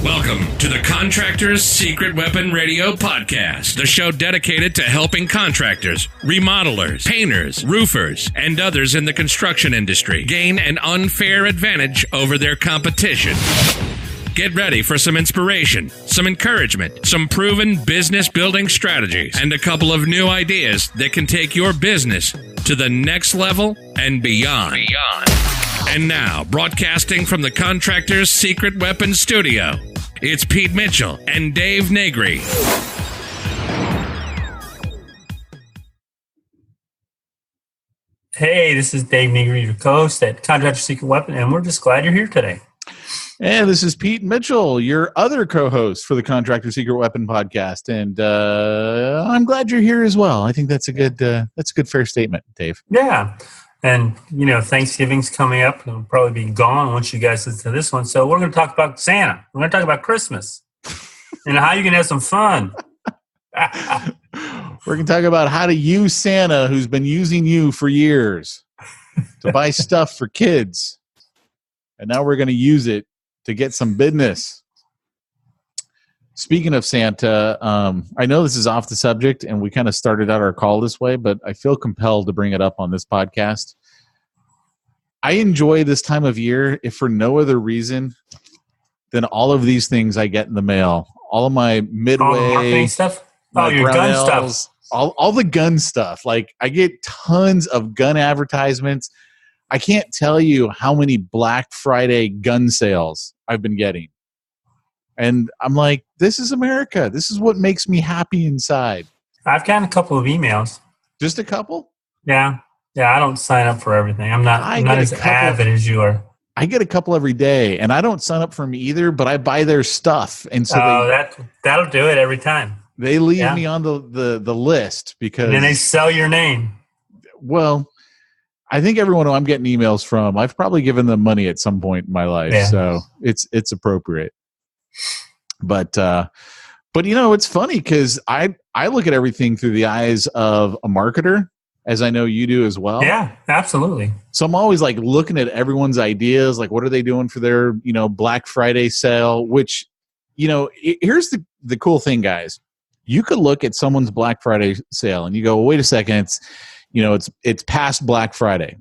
Welcome to the Contractors Secret Weapon Radio Podcast, the show dedicated to helping contractors, remodelers, painters, roofers, and others in the construction industry gain an unfair advantage over their competition. Get ready for some inspiration, some encouragement, some proven business building strategies, and a couple of new ideas that can take your business to the next level and beyond. And now, broadcasting from the Contractors Secret Weapon Studio, it's Pete Mitchell and Dave Negri. Hey, this is Dave Negri, your co-host at Contractors Secret Weapon, and we're just glad you're here today. And this is Pete Mitchell, your other co-host for the Contractor Secret Weapon podcast, and I'm glad you're here as well. I think that's a good fair statement, Dave. Yeah, and Thanksgiving's coming up. It'll probably be gone once you guys listen to this one. So we're going to talk about Santa. We're going to talk about Christmas and how you can have some fun. We're going to talk about how to use Santa, who's been using you for years, to buy stuff for kids, and now we're going to use it to get some business. Speaking of Santa, I know this is off the subject, and we kind of started out our call this way, but I feel compelled to bring it up on this podcast. I enjoy this time of year, if for no other reason than all of these things I get in the mail. All of my Midway stuff. Your gun stuff. All the gun stuff. Like, I get tons of gun advertisements. I can't tell you how many Black Friday gun sales I've been getting. And I'm like, this is America. This is what makes me happy inside. I've gotten a couple of emails. Just a couple? Yeah. I don't sign up for everything. I'm not as avid as you are. I get a couple every day, and I don't sign up for them either, but I buy their stuff. And so that'll do it every time. They leave me on the list because... And then they sell your name. Well... I think everyone who I'm getting emails from, I've probably given them money at some point in my life, so it's appropriate. But it's funny because I look at everything through the eyes of a marketer, as I know you do as well. Yeah, absolutely. So I'm always like looking at everyone's ideas, like what are they doing for their Black Friday sale? Which here's the cool thing, guys. You could look at someone's Black Friday sale and you go, well, wait a second, it's past Black Friday.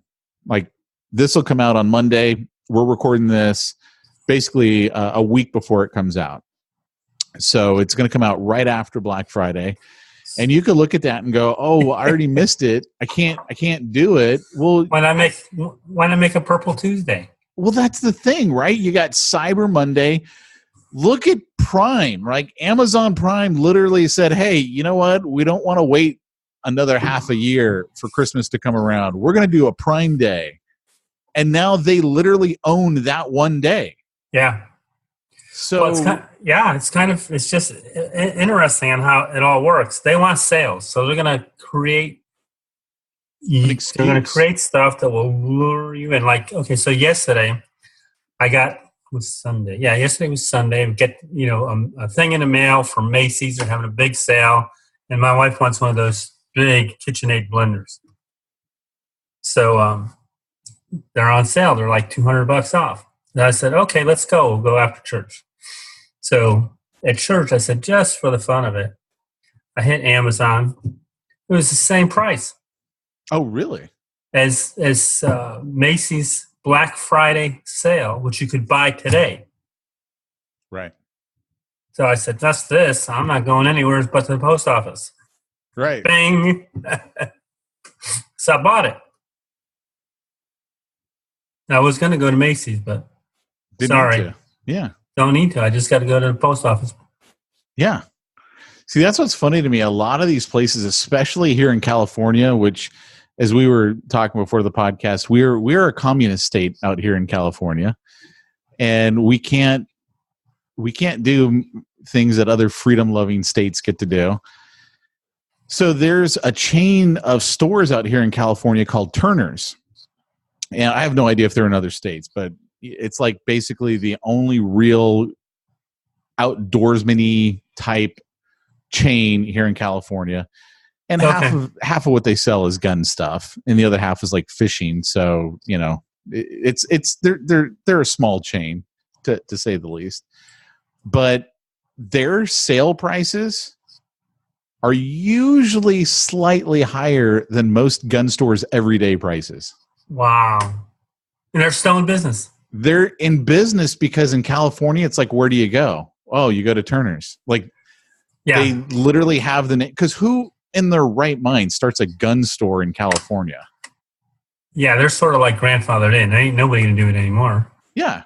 Like, this will come out on Monday. We're recording this basically a week before it comes out. So it's going to come out right after Black Friday. And you could look at that and go, oh, I already missed it. I can't do it. Well, why not make a Purple Tuesday? Well, that's the thing, right? You got Cyber Monday. Look at Prime. Like, Amazon Prime literally said, hey, you know what? We don't want to wait another half a year for Christmas to come around. We're going to do a Prime Day. And now they literally own that one day. Yeah. So it's just interesting on how it all works. They want sales. So they're going to create stuff that will lure you in. Like, okay, so yesterday was Sunday. Yeah, yesterday was Sunday. We get, a thing in the mail from Macy's. They're having a big sale. And my wife wants one of those big KitchenAid blenders. So they're on sale. They're like $200 off. And I said, okay, let's go. We'll go after church. So at church, I said, just for the fun of it, I hit Amazon. It was the same price. Oh, really? As Macy's Black Friday sale, which you could buy today. Right. So I said, that's this. I'm not going anywhere but to the post office. Right. Bang. So I bought it. I was going to go to Macy's, but sorry. Yeah. Don't need to. I just got to go to the post office. Yeah. See, that's what's funny to me. A lot of these places, especially here in California, which, as we were talking before the podcast, we're a communist state out here in California, and we can't do things that other freedom-loving states get to do. So there's a chain of stores out here in California called Turner's. And I have no idea if they're in other states, but it's like basically the only real outdoorsman-y type chain here in California. And half of what they sell is gun stuff, and the other half is like fishing. So, they're a small chain to say the least. but their sale prices are usually slightly higher than most gun stores' everyday prices. Wow. And they're still in business. They're in business because in California, it's like, where do you go? Oh, you go to Turner's. Like, they literally have the name. Because who in their right mind starts a gun store in California? Yeah, they're sort of like grandfathered in. There ain't nobody going to do it anymore. Yeah.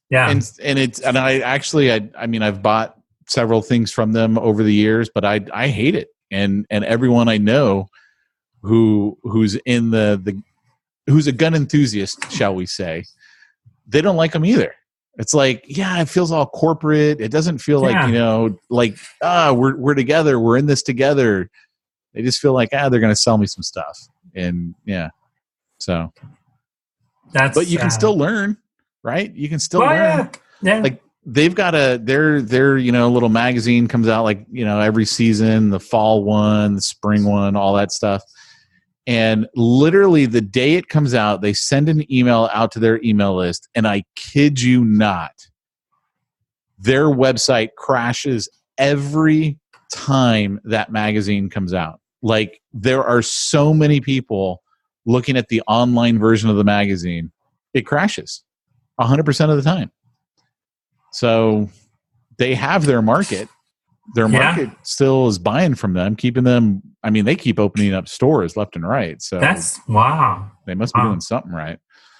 Yeah. And I actually, I mean, I've bought several things from them over the years, but I hate it. And everyone I know who's in who's a gun enthusiast, shall we say, they don't like them either. It's like, yeah, it feels all corporate. It doesn't feel like, we're together. We're in this together. They just feel like, they're going to sell me some stuff. And yeah, so. But you can still learn, right? You can still learn. Yeah. Like, they've got their little magazine comes out like, every season, the fall one, the spring one, all that stuff. And literally the day it comes out, they send an email out to their email list. And I kid you not, their website crashes every time that magazine comes out. Like, there are so many people looking at the online version of the magazine. It crashes 100% of the time. So they have their market. Their market still is buying from them, keeping them. I mean, they keep opening up stores left and right. So that's wow. They must be doing something right.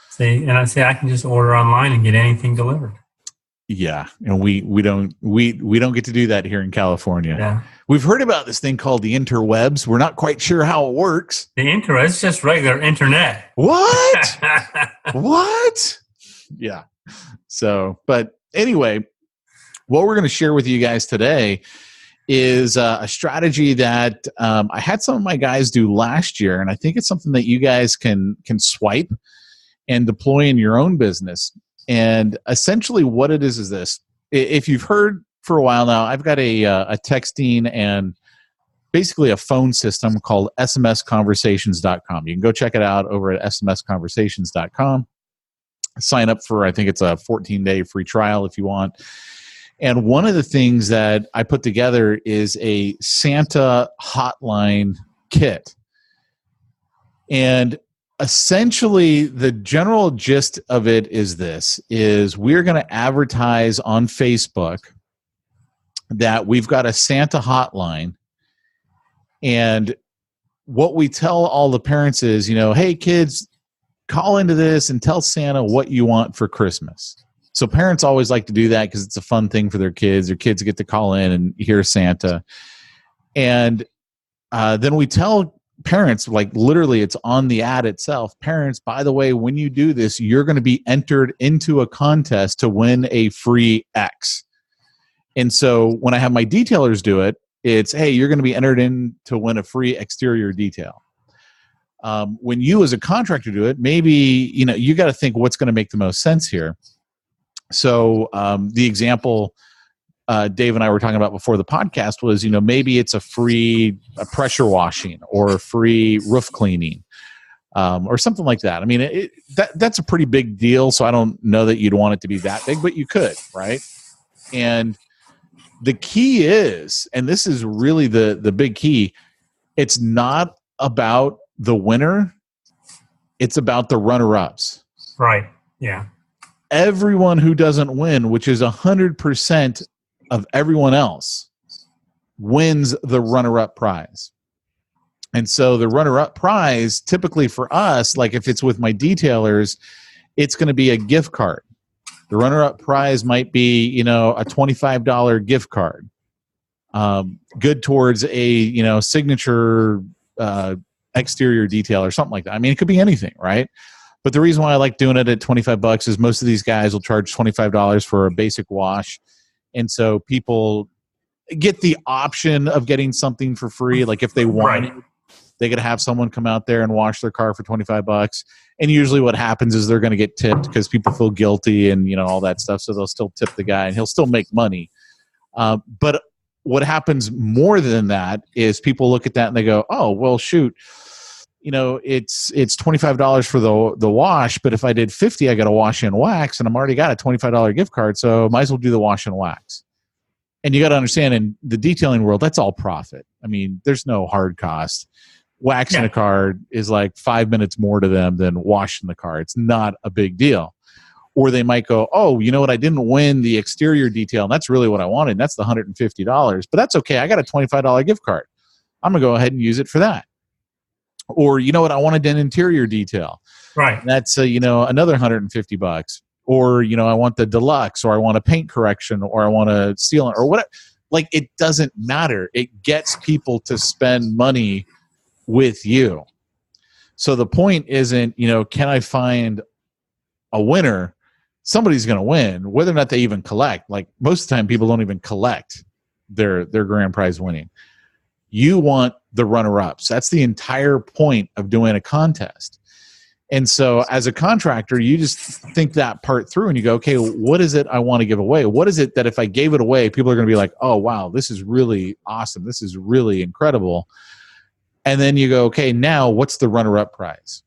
See, and I can just order online and get anything delivered. Yeah, and we don't get to do that here in California. Yeah. We've heard about this thing called the interwebs. We're not quite sure how it works. The internet, it's just regular internet. What? What? Yeah. So, but anyway, what we're going to share with you guys today is a strategy that I had some of my guys do last year, and I think it's something that you guys can swipe and deploy in your own business. And essentially what it is this. If you've heard for a while now, I've got a texting and basically a phone system called smsconversations.com. You can go check it out over at smsconversations.com. Sign up for, I think it's a 14-day free trial if you want. And one of the things that I put together is a Santa hotline kit. And essentially the general gist of it is we're going to advertise on Facebook that we've got a Santa hotline. And what we tell all the parents is, hey kids, call into this and tell Santa what you want for Christmas. So parents always like to do that because it's a fun thing for their kids. Their kids get to call in and hear Santa. And then we tell parents, like literally it's on the ad itself, parents, by the way, when you do this, you're going to be entered into a contest to win a free X. And so when I have my detailers do it, it's, hey, you're going to be entered in to win a free exterior detail. When you as a contractor do it, maybe, you got to think what's going to make the most sense here. So the example Dave and I were talking about before the podcast was, maybe it's a free pressure washing or a free roof cleaning or something like that. I mean, that's a pretty big deal, so I don't know that you'd want it to be that big, but you could, right? And the key is, and this is really the big key, it's not about the winner, it's about the runner-ups. Right, yeah. Everyone who doesn't win, which is 100% of everyone else, wins the runner-up prize. And so the runner-up prize, typically for us, like if it's with my detailers, it's going to be a gift card. The runner-up prize might be, a $25 gift card, good towards a, signature exterior detail or something like that. I mean, it could be anything, right? But the reason why I like doing it at $25 is most of these guys will charge $25 for a basic wash. And so people get the option of getting something for free. Like if they want it, they could have someone come out there and wash their car for $25. And usually what happens is they're going to get tipped because people feel guilty and, all that stuff. So they'll still tip the guy and he'll still make money. But what happens more than that is people look at that and they go, oh, well, shoot, it's $25 for the wash, but if I did 50, I got to wash and wax, and I'm already got a $25 gift card, so might as well do the wash and wax. And you got to understand, in the detailing world, that's all profit. I mean, there's no hard cost. Waxing a car is like 5 minutes more to them than washing the car. It's not a big deal. Or they might go, oh, you know what? I didn't win the exterior detail. And that's really what I wanted. And that's the $150. But that's okay. I got a $25 gift card. I'm going to go ahead and use it for that. Or, you know what? I wanted an interior detail. Right. And that's, another $150. Or, I want the deluxe, or I want a paint correction, or I want a sealant, or whatever. Like, it doesn't matter. It gets people to spend money with you. So the point isn't, can I find a winner? Somebody's going to win, whether or not they even collect. Like, most of the time, people don't even collect their grand prize winning. You want the runner-ups. That's the entire point of doing a contest. And so as a contractor, you just think that part through and you go, okay, what is it I want to give away? What is it that if I gave it away, people are going to be like, oh, wow, this is really awesome. This is really incredible. And then you go, okay, now what's the runner-up prize?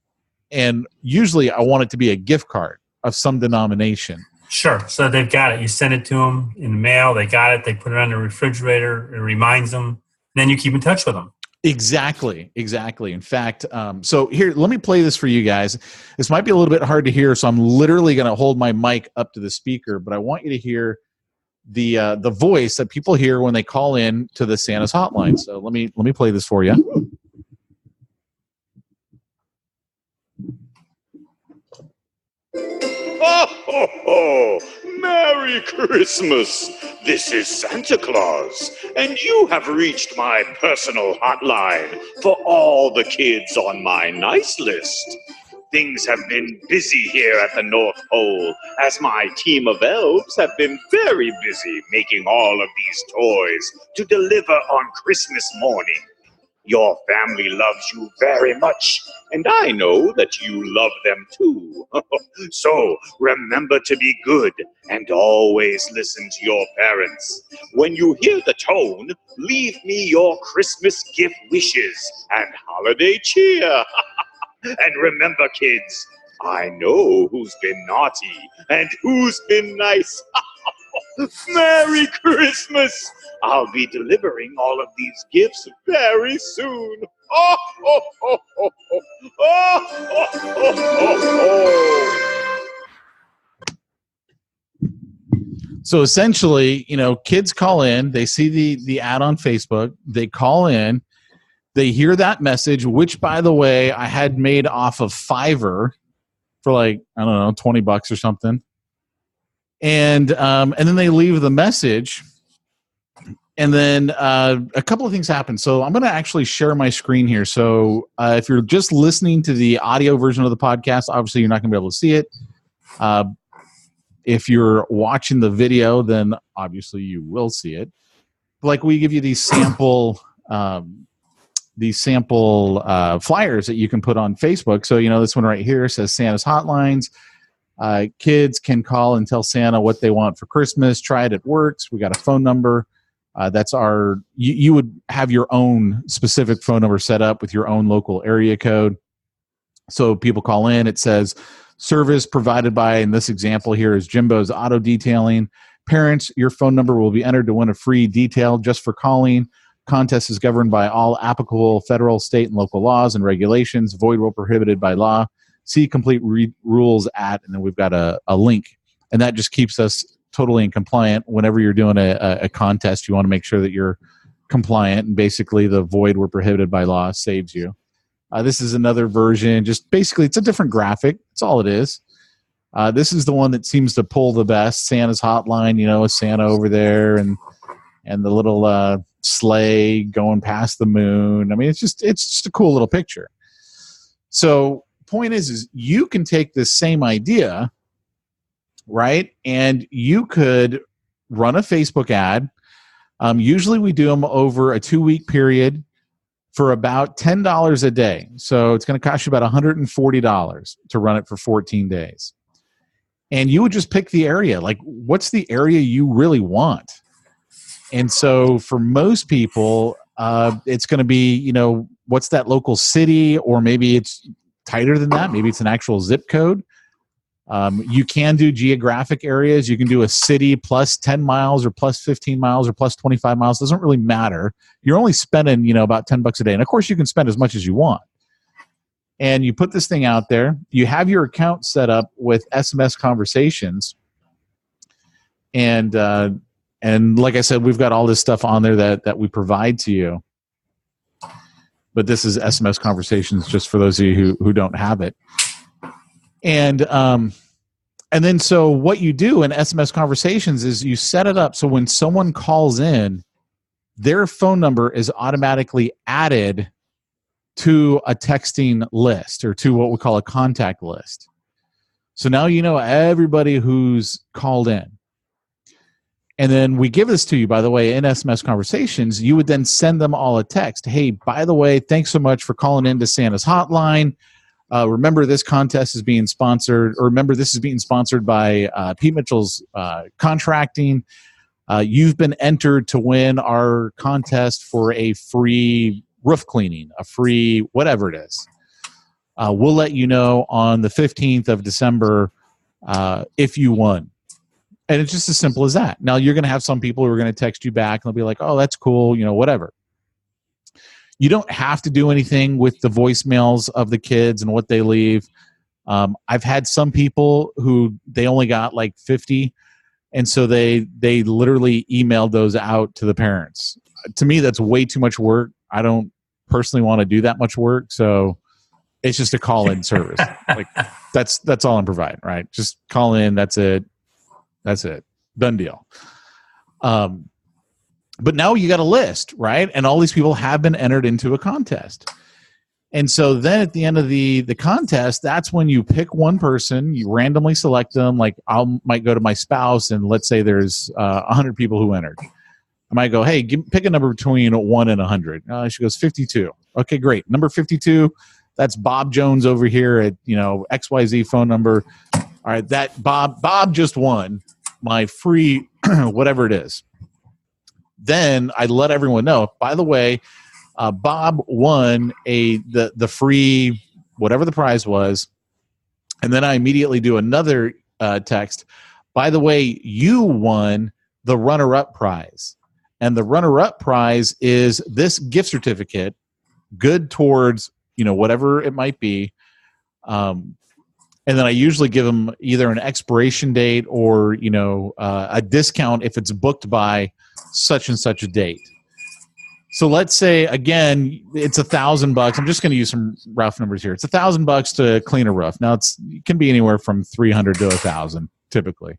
And usually I want it to be a gift card of some denomination. Sure. So they've got it. You send it to them in the mail. They got it. They put it on the refrigerator. It reminds them. Then you keep in touch with them. Exactly. In fact, so here, let me play this for you guys. This might be a little bit hard to hear, so I'm literally going to hold my mic up to the speaker, but I want you to hear the voice that people hear when they call in to the Santa's hotline. So let me play this for you. Ho, ho, ho! Merry Christmas! This is Santa Claus, and you have reached my personal hotline for all the kids on my nice list. Things have been busy here at the North Pole, as my team of elves have been very busy making all of these toys to deliver on Christmas morning. Your family loves you very much, and I know that you love them too. So remember to be good and always listen to your parents. When you hear the tone, leave me your Christmas gift wishes and holiday cheer. And remember, kids, I know who's been naughty and who's been nice. Merry Christmas! I'll be delivering all of these gifts very soon. Oh, oh, oh, oh, oh, oh, oh, oh, oh. So essentially, kids call in, they see the ad on Facebook, they call in, they hear that message, which, by the way, I had made off of Fiverr for like, I don't know, $20 or something. And then they leave the message, and then a couple of things happen. So I'm going to actually share my screen here. So if you're just listening to the audio version of the podcast, obviously you're not going to be able to see it. If you're watching the video, then obviously you will see it. Like, we give you these sample flyers that you can put on Facebook. So this one right here says Santa's Hotlines. Kids can call and tell Santa what they want for Christmas. Try it works. We got a phone number. That's our. You would have your own specific phone number set up with your own local area code. So people call in. It says service provided by, in this example here, is Jimbo's Auto Detailing. Parents, your phone number will be entered to win a free detail just for calling. Contest is governed by all applicable federal, state, and local laws and regulations. Void where prohibited by law. See complete rules at, and then we've got a link. And that just keeps us totally in compliant. Whenever you're doing a contest, you want to make sure that you're compliant. And basically the void where prohibited by law saves you. This is another version. Just basically, it's a different graphic. That's all it is. This is the one that seems to pull the best. Santa's Hotline, with Santa over there and the little sleigh going past the moon. I mean, it's just a cool little picture. So point is you can take this same idea, right, and you could run a Facebook ad. Usually we do them over a 2-week period for about $10 a day. So it's going to cost you about $140 to run it for 14 days. And you would just pick the area. Like, what's the area you really want? And so for most people, it's going to be, what's that local city, or maybe it's tighter than that. Maybe it's an actual zip code. You can do geographic areas. You can do a city plus 10 miles or plus 15 miles or plus 25 miles. Doesn't really matter. You're only spending, about $10 a day. And of course you can spend as much as you want. And you put this thing out there. You have your account set up with SMS conversations. And like I said, we've got all this stuff on there that we provide to you. But this is SMS conversations just for those of you who don't have it. And then so what you do in SMS conversations is you set it up so when someone calls in, their phone number is automatically added to a texting list or to what we call a contact list. So now you know everybody who's called in. And then we give this to you, by the way, in SMS conversations. You would then send them all a text. Hey, by the way, thanks so much for calling into Santa's hotline. Remember, this contest is being sponsored, or remember, this is being sponsored by Pete Mitchell's Contracting. You've been entered to win our contest for a free roof cleaning, a free whatever it is. We'll let you know on the 15th of December if you won. And it's just as simple as that. Now, you're going to have some people who are going to text you back and they'll be like, oh, that's cool, whatever. You don't have to do anything with the voicemails of the kids and what they leave. I've had some people who they only got like 50, and so they literally emailed those out to the parents. To me, that's way too much work. I don't personally want to do that much work, so it's just a call-in service. Like that's all I'm providing, right? Just call in. That's it. Done deal. But now you got a list, right? And all these people have been entered into a contest. And so then at the end of the contest, that's when you pick one person, you randomly select them. Like might go to my spouse, and let's say there's 100 people who entered. I might go, hey, pick a number between 1 and 100. She goes, 52. Okay, great. Number 52, that's Bob Jones over here at, XYZ phone number. All right, that Bob just won my free whatever it is. Then I let everyone know, by the way, Bob won the free whatever the prize was. And then I immediately do another text. By the way, you won the runner-up prize. And the runner-up prize is this gift certificate, good towards, whatever it might be. And then I usually give them either an expiration date or, a discount if it's booked by such and such a date. So let's say, again, it's $1,000. I'm just going to use some rough numbers here. It's $1,000 to clean a roof. Now, it can be anywhere from $300 to $1,000 typically.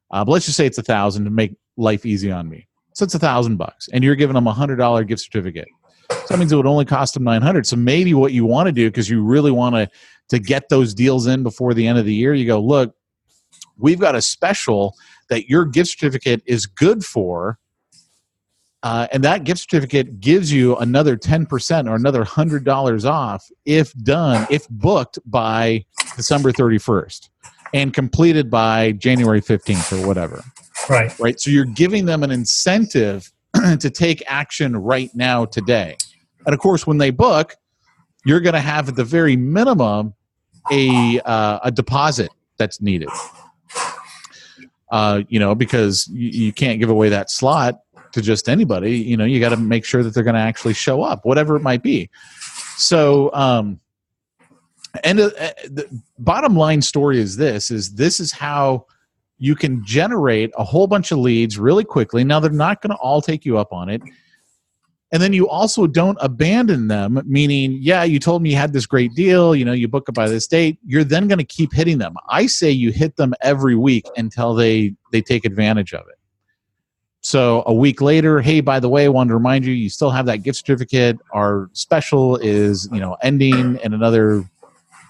But let's just say it's $1,000 to make life easy on me. So it's $1,000, and you're giving them a $100 gift certificate. So that means it would only cost them $900. So maybe what you want to do, because you really want to get those deals in before the end of the year, you go, look, we've got a special that your gift certificate is good for, and that gift certificate gives you another 10% or another $100 off if booked by December 31st and completed by January 15th or whatever. Right. So you're giving them an incentive to take action right now today. And of course, when they book, you're going to have at the very minimum a deposit that's needed. Because you can't give away that slot to just anybody. You got to make sure that they're going to actually show up, whatever it might be. So, and the bottom line story is this is how you can generate a whole bunch of leads really quickly. Now, they're not going to all take you up on it. And then you also don't abandon them, meaning, yeah, you told me you had this great deal, you book it by this date. You're then going to keep hitting them. I say you hit them every week until they take advantage of it. So a week later, hey, by the way, I wanted to remind you still have that gift certificate. Our special is, ending in another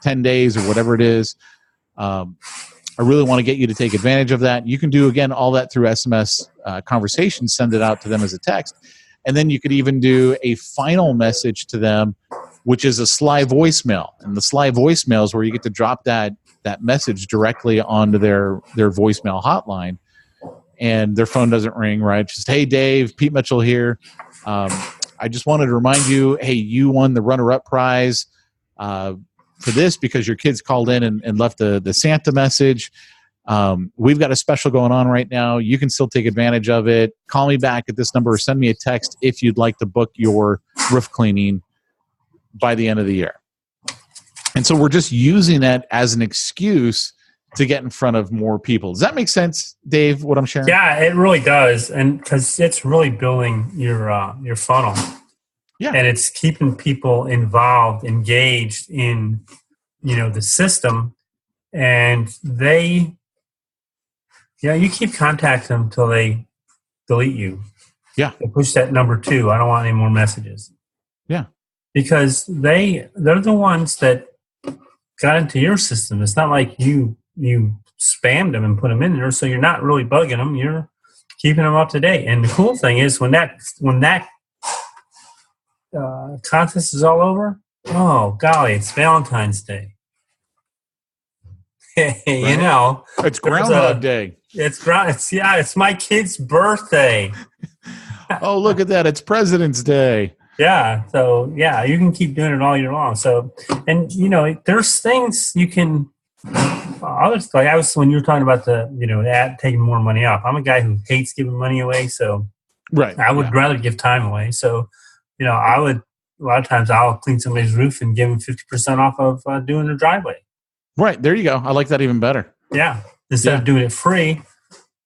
10 days or whatever it is. I really want to get you to take advantage of that. You can do, again, all that through SMS conversations, send it out to them as a text. And then you could even do a final message to them, which is a sly voicemail. And the sly voicemail is where you get to drop that message directly onto their voicemail hotline. And their phone doesn't ring, right? Just, hey, Dave, Pete Mitchell here. I just wanted to remind you, hey, you won the runner-up prize for this because your kids called in and left the Santa message. We've got a special going on right now. You can still take advantage of it. Call me back at this number or send me a text if you'd like to book your roof cleaning by the end of the year. And so we're just using that as an excuse to get in front of more people. Does that make sense, Dave, what I'm sharing? Yeah, it really does. And because it's really building your funnel. Yeah. And it's keeping people involved, engaged in, the system. And you keep contacting them until they delete you. Yeah. They push that number 2. I don't want any more messages. Yeah. Because they're the ones that got into your system. It's not like you spammed them and put them in there, so you're not really bugging them. You're keeping them up to date. And the cool thing is when that contest is all over, oh golly, it's Valentine's Day. Right. It's Groundhog Day. It's my kid's birthday. Oh, look at that. It's President's Day. Yeah. So, you can keep doing it all year long. So, and, there's things you can, when you were talking about the taking more money off, I'm a guy who hates giving money away. So, right. I would rather give time away. So, a lot of times I'll clean somebody's roof and give them 50% off of doing their driveway. Right. There you go. I like that even better. Yeah. Instead of doing it free,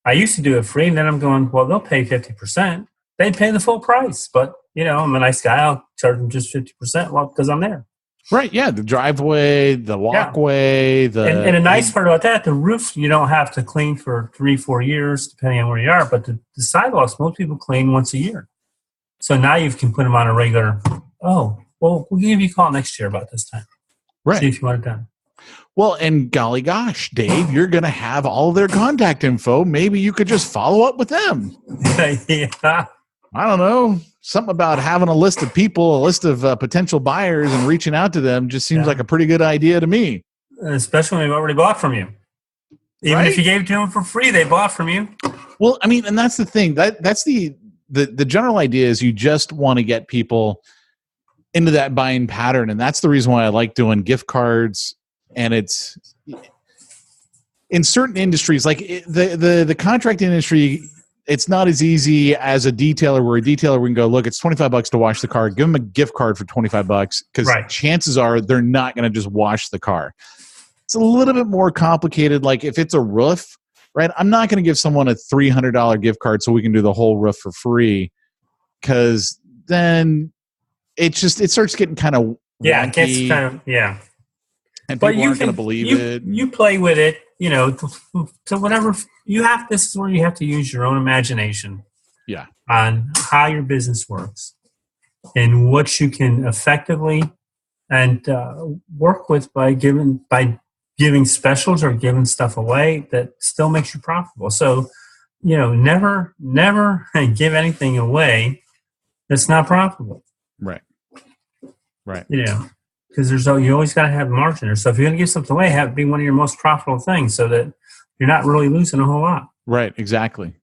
I used to do it free, and then I'm going, well, they'll pay 50%. They'd pay the full price, but I'm a nice guy. I'll charge them just 50%. Well, because I'm there. Right. Yeah. The driveway, the walkway, and the nice part about that, the roof you don't have to clean for 3-4 years, depending on where you are. But the sidewalks, most people clean once a year. So now you can put them on a regular. Oh, well, we'll give you a call next year about this time. Right. See if you want it done. Well, and golly gosh, Dave, you're going to have all of their contact info. Maybe you could just follow up with them. Yeah. I don't know. Something about having a list of people, a list of potential buyers and reaching out to them just seems like a pretty good idea to me. Especially when they've already bought from you. Even if you gave it to them for free, they bought from you. Well, I mean, and that's the thing. That's the general idea is you just want to get people into that buying pattern. And that's the reason why I like doing gift cards. And it's in certain industries, like the contract industry, it's not as easy as a detailer where a detailer we can go, look, it's $25 to wash the car. Give them a gift card for $25 because chances are they're not going to just wash the car. It's a little bit more complicated. Like if it's a roof, right? I'm not going to give someone a $300 gift card so we can do the whole roof for free because then it starts getting kind of it gets kind of and people aren't going to believe it. You play with it, to whatever you have. This is where you have to use your own imagination. Yeah. On how your business works and what you can effectively and work with by giving specials or giving stuff away that still makes you profitable. So, never give anything away that's not profitable. Right. Right. Because you always got to have margin there. So if you're going to give something away, have it be one of your most profitable things so that you're not really losing a whole lot. Right. Exactly.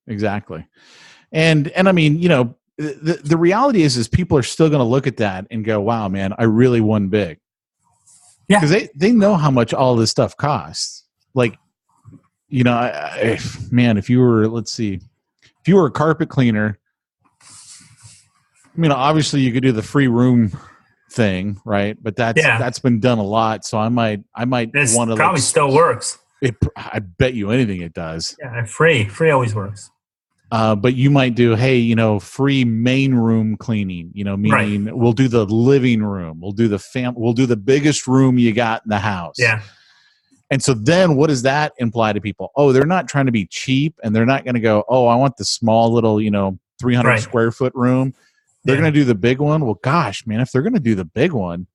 And I mean, the reality is people are still going to look at that and go, wow, man, I really won big. Yeah. Because they know how much all this stuff costs. Like, if you were a carpet cleaner, obviously you could do the free room thing, right? But that's been done a lot, so I might want to. Probably still works. I bet you anything it does. Yeah, free always works. But you might do, free main room cleaning. Meaning we'll do the living room, we'll do the biggest room you got in the house. Yeah. And so then, what does that imply to people? Oh, they're not trying to be cheap, and they're not going to go, oh, I want the small little 300 square foot room. They're going to do the big one. Well, gosh, man, if they're going to do the big one,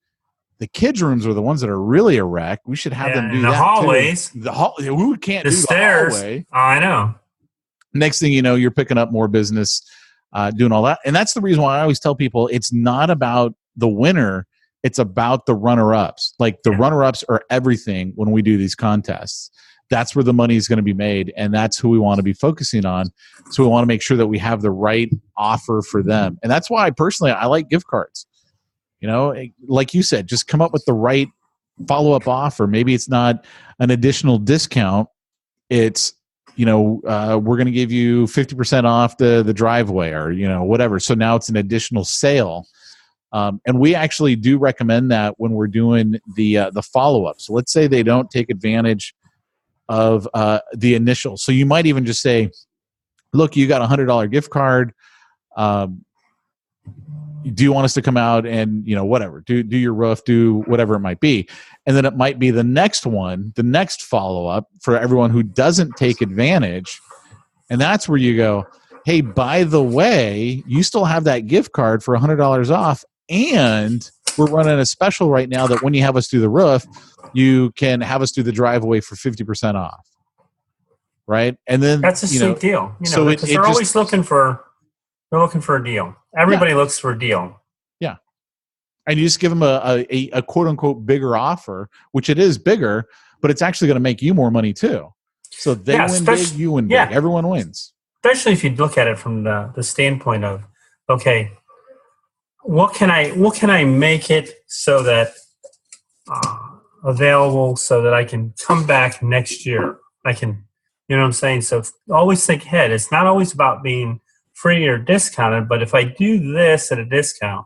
the kids' rooms are the ones that are really a wreck. We should have them do the that hallways. Too. We can't do stairs. The hallway. Oh, I know. Next thing you know, you're picking up more business, doing all that. And that's the reason why I always tell people it's not about the winner. It's about the runner-ups. Like the runner-ups are everything when we do these contests. That's where the money is going to be made, and that's who we want to be focusing on. So we want to make sure that we have the right offer for them. And that's why, personally, I like gift cards. Like you said, just come up with the right follow-up offer. Maybe it's not an additional discount. It's, we're going to give you 50% off the driveway or, whatever. So now it's an additional sale. And we actually do recommend that when we're doing the follow-up. So let's say they don't take advantage of the initial. So you might even just say, look, you got $100 gift card. Do you want us to come out and, whatever, do your roof, do whatever it might be. And then it might be the next follow-up for everyone who doesn't take advantage. And that's where you go, hey, by the way, you still have that gift card for $100 off. And we're running a special right now that when you have us do the roof, you can have us do the driveway for 50% off. Right. And then that's a sweet deal. So because they're always looking for a deal. Everybody looks for a deal. Yeah. And you just give them a quote unquote bigger offer, which it is bigger, but it's actually going to make you more money too. So they win big, you win big. Everyone wins. Especially if you look at it from the standpoint of, okay, what can I make it so that available so that I can come back next year? I can, you know what I'm saying? So always think ahead. It's not always about being free or discounted, but if I do this at a discount,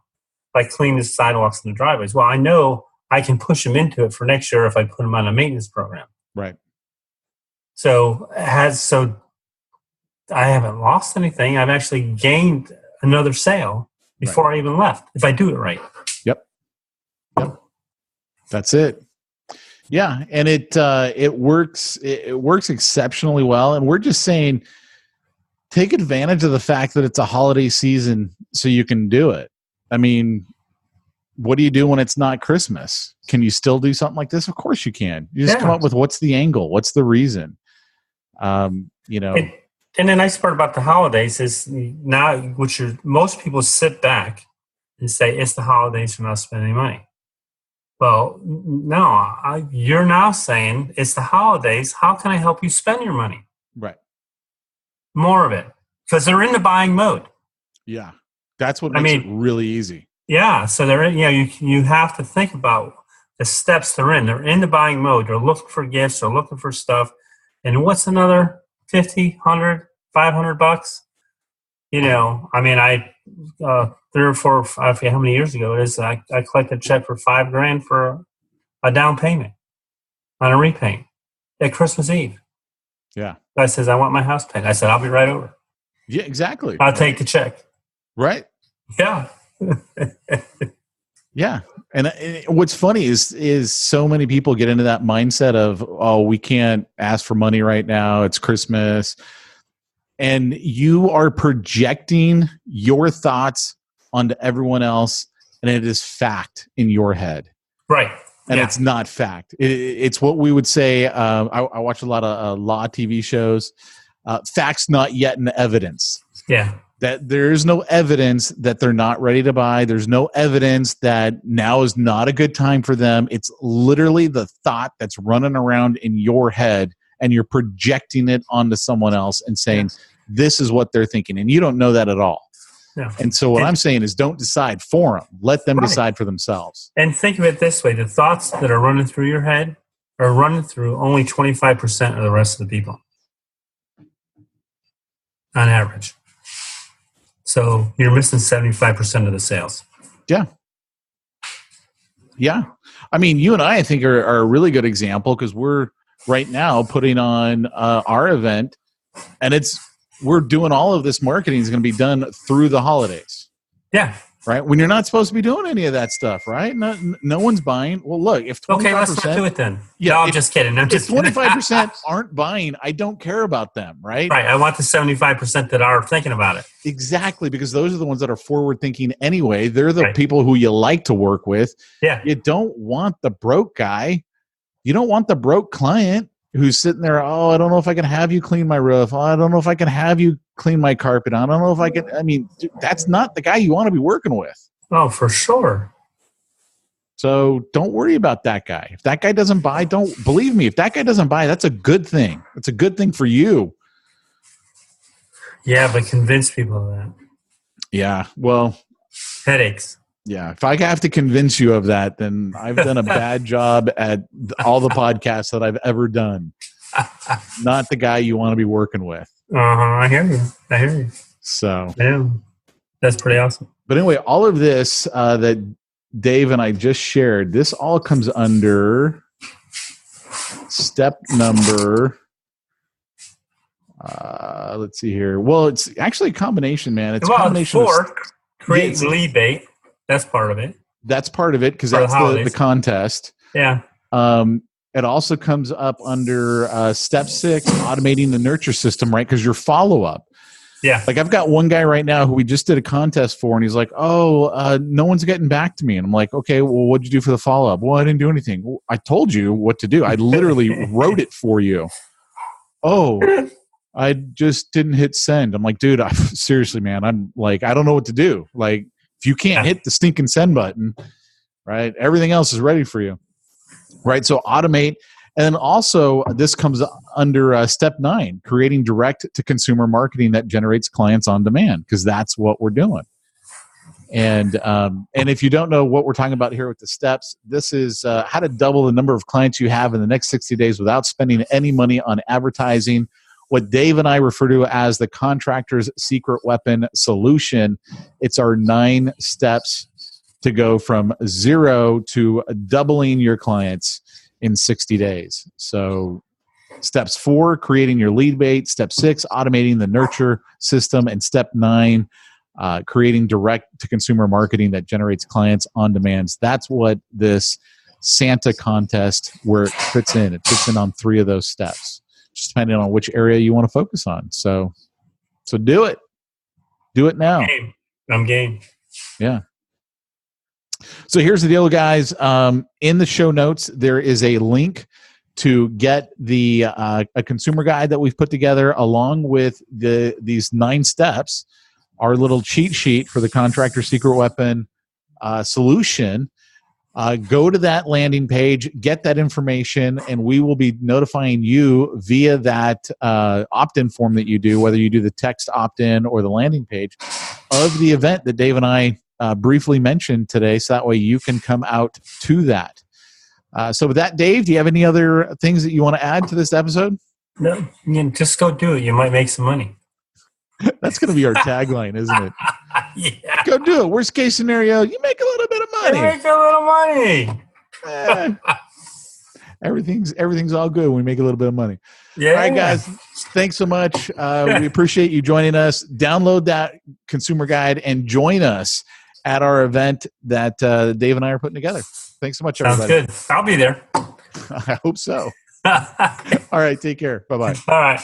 like clean the sidewalks and the driveways, well, I know I can push them into it for next year if I put them on a maintenance program. Right. So I haven't lost anything. I've actually gained another sale before I even left, if I do it right. Yep. That's it. Yeah, and it works exceptionally well. And we're just saying, take advantage of the fact that it's a holiday season so you can do it. I mean, what do you do when it's not Christmas? Can you still do something like this? Of course you can. You just come up with what's the angle, what's the reason. And the nice part about the holidays is now, most people sit back and say, it's the holidays, we're not spending any money. Well, no, you're now saying it's the holidays. How can I help you spend your money? Right. More of it. Because they're in the buying mode. Yeah. That's what makes it really easy. Yeah. So they're in, you have to think about the steps they're in. They're in the buying mode. They're looking for gifts. They're looking for stuff. And what's another $50, $100, $500? I 3 or 4, I forget how many years ago it is. I collected a check for $5,000 for a down payment on a repaint at Christmas Eve. Yeah. Guy says, I want my house paid. I said, I'll be right over. Yeah, exactly. I'll take the check. Right. Yeah. Yeah. And what's funny is so many people get into that mindset of, oh, we can't ask for money right now. It's Christmas. And you are projecting your thoughts onto everyone else, and it is fact in your head. Right. And it's not fact. It's what we would say. I watch a lot of law TV shows. Facts not yet in evidence. Yeah. That there is no evidence that they're not ready to buy. There's no evidence that now is not a good time for them. It's literally the thought that's running around in your head, and you're projecting it onto someone else and saying, this is what they're thinking. And you don't know that at all. Yeah. And so what I'm saying is, don't decide for them. Let them decide for themselves. And think of it this way. The thoughts that are running through your head are running through only 25% of the rest of the people on average. So you're missing 75% of the sales. Yeah. Yeah. I mean, you and I think, are a really good example, because we're right now putting on our event, and we're doing all of this marketing is going to be done through the holidays. Yeah. Right? When you're not supposed to be doing any of that stuff, right? No one's buying. Well, look, if 25%... Okay, let's not do it then. Yeah, no, I'm just kidding. If 25% aren't buying, I don't care about them, right? Right. I want the 75% that are thinking about it. Exactly, because those are the ones that are forward-thinking anyway. They're the people who you like to work with. Yeah. You don't want the broke guy. You don't want the broke client who's sitting there, oh, I don't know if I can have you clean my roof. Oh, I don't know if I can have you clean my carpet. I don't know if I can. I mean, that's not the guy you want to be working with. Oh, for sure. So don't worry about that guy. If that guy doesn't buy, believe me, if that guy doesn't buy, that's a good thing. It's a good thing for you. Yeah, but convince people of that. Yeah, well. Headaches. Yeah, if I have to convince you of that, then I've done a bad job at all the podcasts that I've ever done. Not the guy you want to be working with. I hear you. So, yeah, that's pretty awesome. But anyway, all of this that Dave and I just shared, this all comes under step number. Let's see here. Well, it's actually a combination, man. It's a combination of 4. Of Create lead bait. That's part of it. That's part of it because that's the contest. Yeah. It also comes up under step 6, automating the nurture system, right? Because your follow-up. Yeah. Like I've got one guy right now who we just did a contest for, and he's like, no one's getting back to me. And I'm like, okay, well, what'd you do for the follow-up? Well, I didn't do anything. Well, I told you what to do. I literally wrote it for you. Oh, I just didn't hit send. I'm like, dude, seriously, man. I'm like, I don't know what to do. Like, if you can't hit the stinking send button, right, everything else is ready for you. Right, so automate. And then also this comes under step 9, creating direct-to-consumer marketing that generates clients on demand, because that's what we're doing. And if you don't know what we're talking about here with the steps, this is how to double the number of clients you have in the next 60 days without spending any money on advertising. What Dave and I refer to as the Contractors' Secret Weapon Solution. It's our 9 steps to go from 0 to doubling your clients in 60 days. So steps 4, creating your lead bait. Step 6, automating the nurture system. And step 9, creating direct-to-consumer marketing that generates clients on demand. That's what this Santa contest, where it fits in. It fits in on 3 of those steps, just depending on which area you want to focus on. So do it. Do it now. I'm game. Yeah. So here's the deal, guys. In the show notes, there is a link to get the a consumer guide that we've put together, along with these 9 steps, our little cheat sheet for the Contractor Secret Weapon solution. Go to that landing page, get that information, and we will be notifying you via that opt-in form that you do, whether you do the text opt-in or the landing page, of the event that Dave and I briefly mentioned today, so that way you can come out to that. So with that, Dave, do you have any other things that you want to add to this episode? No, just go do it. You might make some money. That's going to be our tagline, isn't it? Yeah. Go do it. Worst case scenario, you make a little bit of money. You make a little money. Everything's all good when we make a little bit of money. Yeah. All right, guys. Thanks so much. We appreciate you joining us. Download that consumer guide and join us at our event that Dave and I are putting together. Thanks so much, everybody. Sounds good. I'll be there. I hope so. All right. Take care. Bye-bye. All right.